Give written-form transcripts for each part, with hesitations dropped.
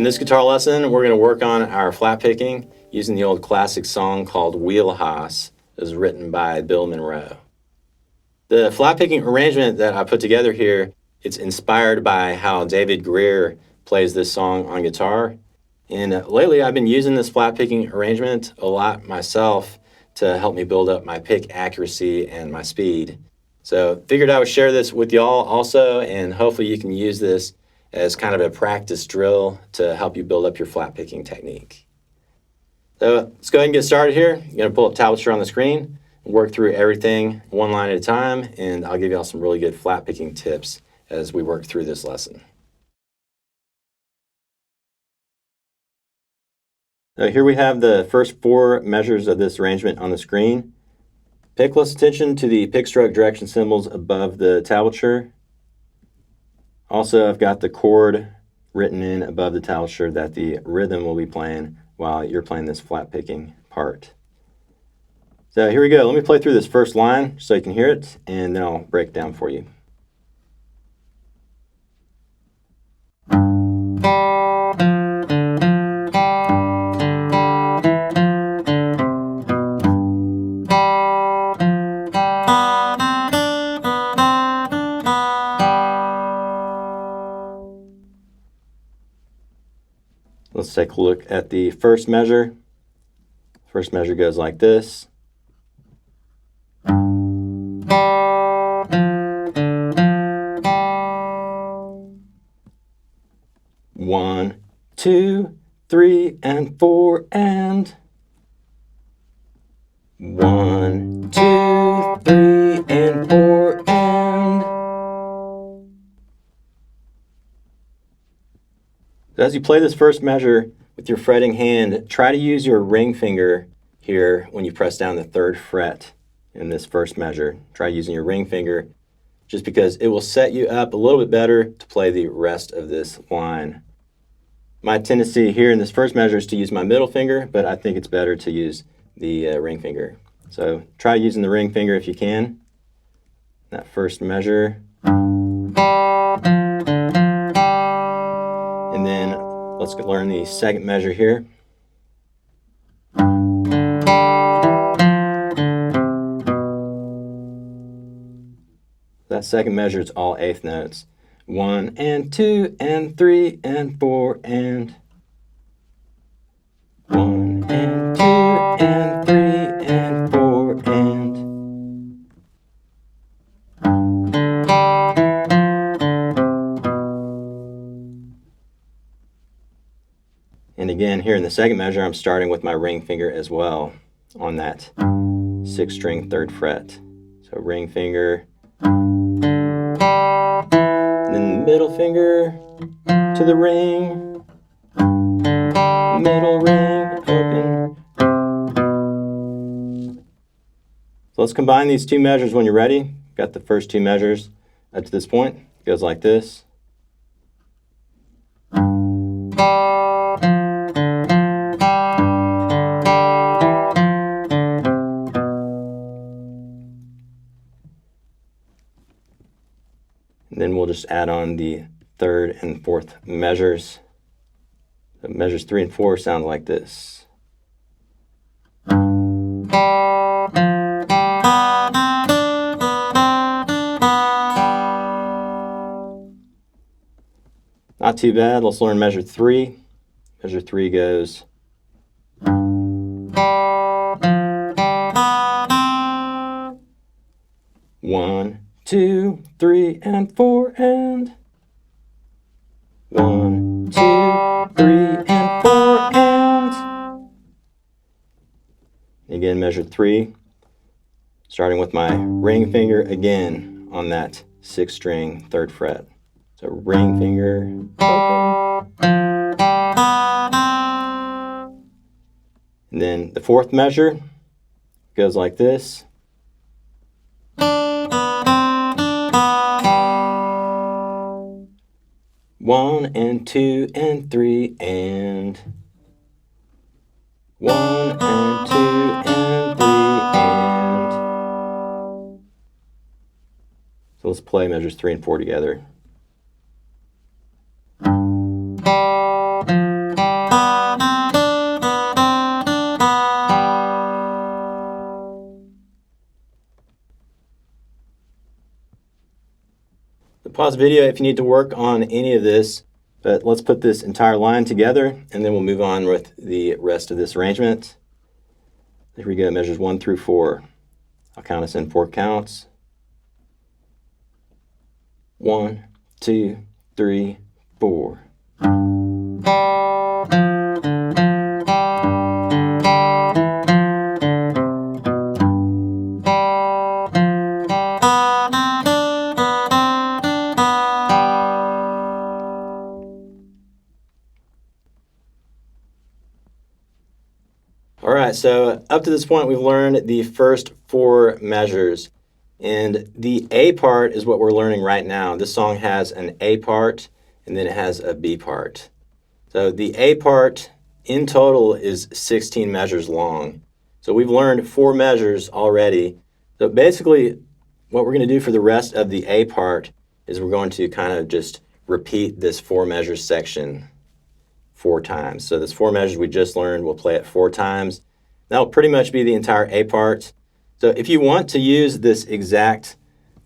this guitar lesson, we're going to work on our flat picking using the old classic song called Wheelhouse. It was written by Bill Monroe. The flat picking arrangement that I put together here, it's inspired by how David Grier plays this song on guitar. And lately I've been using this flat picking arrangement a lot myself to help me build up my pick accuracy and my speed. So figured I would share this with y'all also, and hopefully you can use this as kind of a practice drill to help you build up your flat picking technique. So let's go ahead and get started here. You're going to pull up tablature on the screen, work through everything one line at a time, and I'll give y'all some really good flat picking tips as we work through this lesson. So here we have the first 4 measures of this arrangement on the screen. Pay close attention to the pick stroke direction symbols above the tablature. Also, I've got the chord written in above the tablature that the rhythm will be playing while you're playing this flat picking part. So here we go. Let me play through this first line so you can hear it, and then I'll break it down for you. Let's take a look at the first measure. First measure goes like this. One, 2, 3, and 4, and 1, 2, 3, and 4, and. As you play this first measure with your fretting hand, try to use your ring finger here when you press down the 3rd fret in this first measure. Try using your ring finger just because it will set you up a little bit better to play the rest of this line. My tendency here in this first measure is to use my middle finger, but I think it's better to use the ring finger. So try using the ring finger if you can. That first measure. And then let's learn the second measure here. That second measure is all 8th notes. 1 and 2 and 3 and 4 and 1 and 2 and 3 and 4 and. And again, here in the second measure, I'm starting with my ring finger as well on that 6th string 3rd fret. So ring finger, and then middle finger to the ring, middle ring, open. So let's combine these 2 measures when you're ready. Got the first 2 measures up to this point. It goes like this. And then we'll just add on the 3rd and 4th measures. So measures 3 and 4 sound like this. Not too bad. Let's learn measure 3. Measure 3 goes. One, 2, 3, and 4, and 1, 2, 3, and 4, and. Again, measure 3, starting with my ring finger again on that 6th string 3rd fret. So ring finger, open. And then the 4th measure goes like this. One and 2 and 3 and 1 and 2 and 3 and. So let's play measures 3 and 4 together. So pause the video if you need to work on any of this, but let's put this entire line together and then we'll move on with the rest of this arrangement. Here we go, measures 1 through 4. I'll count us in 4 counts. 1, 2, 3, 4. All right, so up to this point, we've learned the first 4 measures. And the A part is what we're learning right now. This song has an A part, and then it has a B part. So the A part in total is 16 measures long. So we've learned 4 measures already. So basically, what we're going to do for the rest of the A part is we're going to kind of just repeat this 4 measures section 4 times. So this 4 measures we just learned, we'll play it 4 times. That'll pretty much be the entire A part. So if you want to use this exact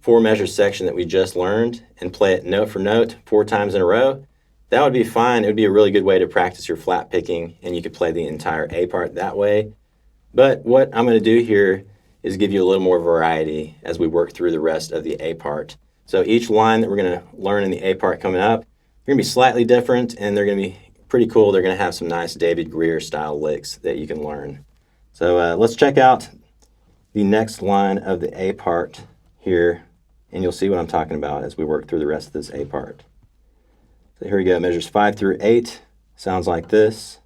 4 measure section that we just learned and play it note for note 4 times in a row, that would be fine. It would be a really good way to practice your flat picking, and you could play the entire A part that way. But what I'm going to do here is give you a little more variety as we work through the rest of the A part. So each line that we're going to learn in the A part coming up, they're going to be slightly different, and they're going to be pretty cool. They're going to have some nice David Grier style licks that you can learn. So let's check out the next line of the A part here, and you'll see what I'm talking about as we work through the rest of this A part. So here we go, measures 5 through 8, sounds like this.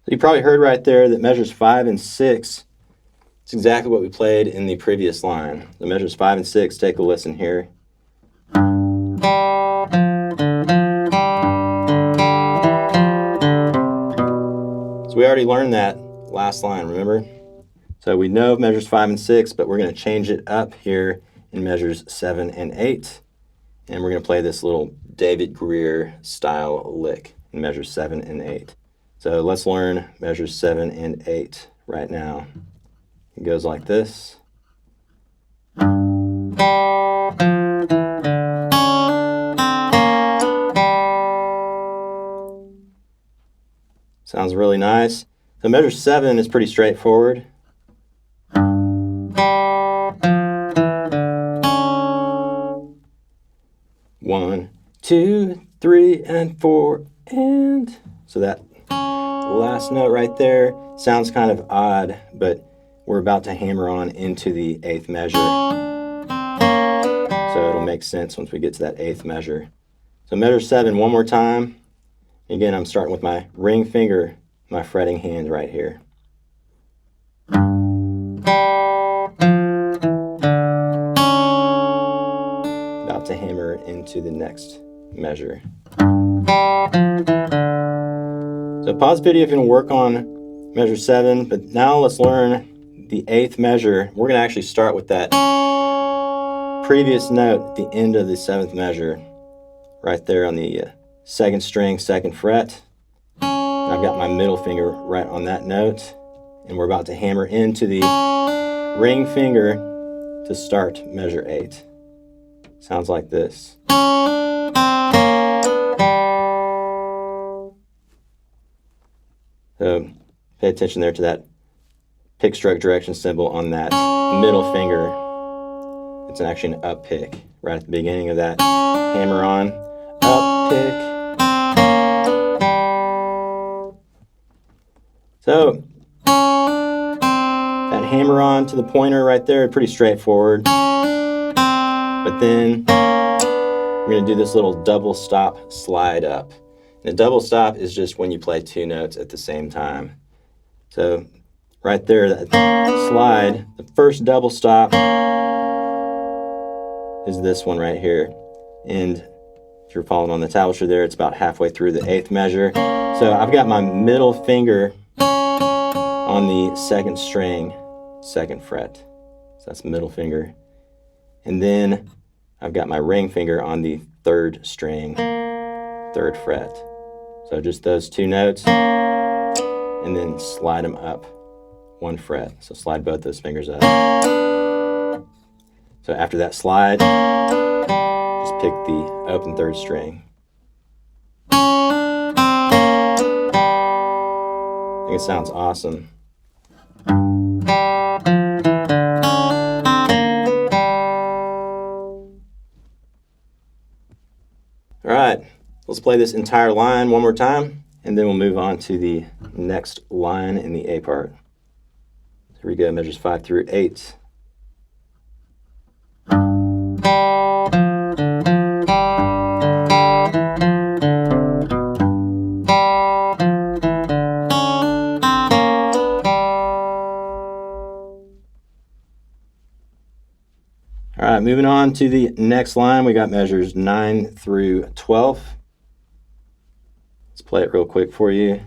So you probably heard right there that measures 5 and 6, it's exactly what we played in the previous line. The measures 5 and 6, take a listen here. So we already learned that last line, remember? So we know measures 5 and 6, but we're going to change it up here in measures 7 and 8. And we're going to play this little David Grier style lick in measures 7 and 8. So let's learn measures 7 and 8 right now. It goes like this. Sounds really nice. So measure 7 is pretty straightforward. 1, 2, 3, and 4, and so that last note right there sounds kind of odd, but we're about to hammer on into the 8th measure. So it'll make sense once we get to that 8th measure. So measure 7 one more time. Again, I'm starting with my ring finger, my fretting hand right here. About to hammer into the next measure. So pause the video if you want to work on measure 7, but now let's learn the 8th measure. We're going to actually start with that previous note at the end of the 7th measure, right there on the 2nd string, 2nd fret. I've got my middle finger right on that note, and we're about to hammer into the ring finger to start measure 8. Sounds like this. So pay attention there to that pick stroke direction symbol on that middle finger. It's actually an up pick right at the beginning of that hammer on, up pick. So that hammer on to the pointer right there, pretty straightforward. But then we're going to do this little double stop slide up. And a double stop is just when you play 2 notes at the same time. So right there, that slide, the first double stop is this one right here. And if you're following on the tablature there, it's about halfway through the 8th measure. So I've got my middle finger on the 2nd string, 2nd fret. So that's middle finger. And then I've got my ring finger on the 3rd string, 3rd fret. So just those 2 notes, and then slide them up 1 fret. So slide both those fingers up. So after that slide, just pick the open 3rd string. I think it sounds awesome. All right, let's play this entire line one more time, and then we'll move on to the next line in the A part. Here we go, measures 5 through 8. All right, moving on to the next line, we got measures 9 through 12. Let's play it real quick for you.